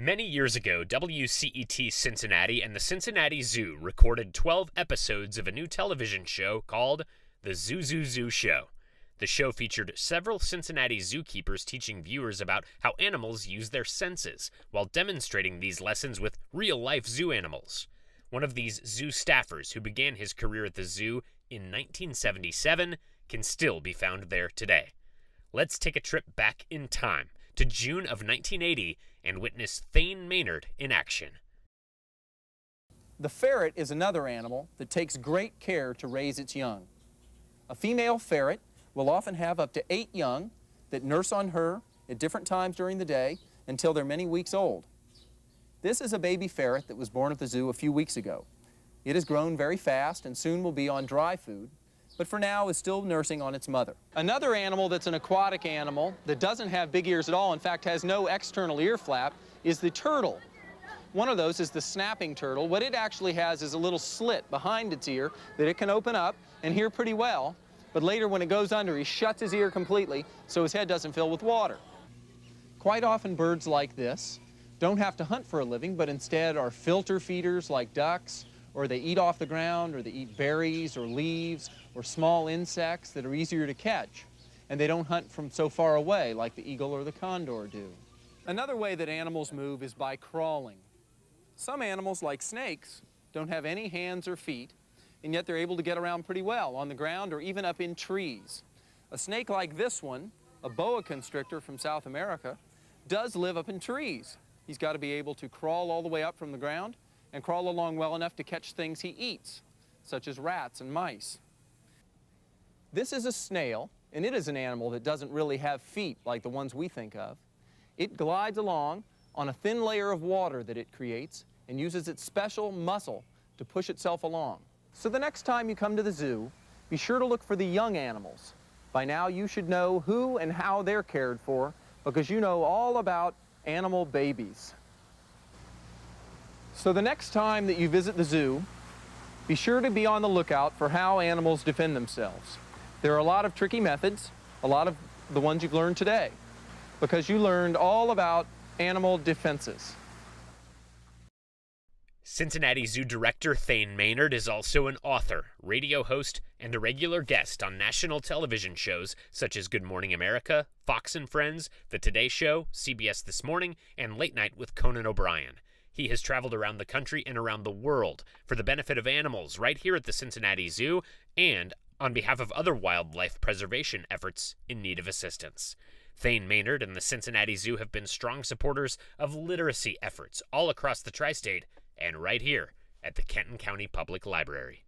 Many years ago, WCET Cincinnati and the Cincinnati Zoo recorded 12 episodes of a new television show called The Zoo Show. The show featured several Cincinnati zookeepers teaching viewers about how animals use their senses, while demonstrating these lessons with real-life zoo animals. One of these zoo staffers who began his career at the zoo in 1977 can still be found there today. Let's take a trip back in time to June of 1980 and witness Thane Maynard in action. The ferret is another animal that takes great care to raise its young. A female ferret will often have up to 8 young that nurse on her at different times during the day until they're many weeks old. This is a baby ferret that was born at the zoo a few weeks ago. It has grown very fast and soon will be on dry food, but for now is still nursing on its mother. Another animal that's an aquatic animal that doesn't have big ears at all, in fact has no external ear flap, is the turtle. One of those is the snapping turtle. What it actually has is a little slit behind its ear that it can open up and hear pretty well, but later when it goes under, he shuts his ear completely so his head doesn't fill with water. Quite often birds like this don't have to hunt for a living, but instead are filter feeders like ducks, or they eat off the ground, or they eat berries or leaves or small insects that are easier to catch, and they don't hunt from so far away like the eagle or the condor do. Another way that animals move is by crawling. Some animals, like snakes, don't have any hands or feet, and yet they're able to get around pretty well on the ground or even up in trees. A snake like this one, a boa constrictor from South America, does live up in trees. He's got to be able to crawl all the way up from the ground and crawl along well enough to catch things he eats, such as rats and mice. This is a snail, and it is an animal that doesn't really have feet like the ones we think of. It glides along on a thin layer of water that it creates and uses its special muscle to push itself along. So the next time you come to the zoo, be sure to look for the young animals. By now you should know who and how they're cared for, because you know all about animal babies. So the next time that you visit the zoo, be sure to be on the lookout for how animals defend themselves. There are a lot of tricky methods, a lot of the ones you've learned today, because you learned all about animal defenses. Cincinnati Zoo Director Thane Maynard is also an author, radio host, and a regular guest on national television shows such as Good Morning America, Fox and Friends, The Today Show, CBS This Morning, and Late Night with Conan O'Brien. He has traveled around the country and around the world for the benefit of animals right here at the Cincinnati Zoo and on behalf of other wildlife preservation efforts in need of assistance. Thane Maynard and the Cincinnati Zoo have been strong supporters of literacy efforts all across the tri-state and right here at the Kenton County Public Library.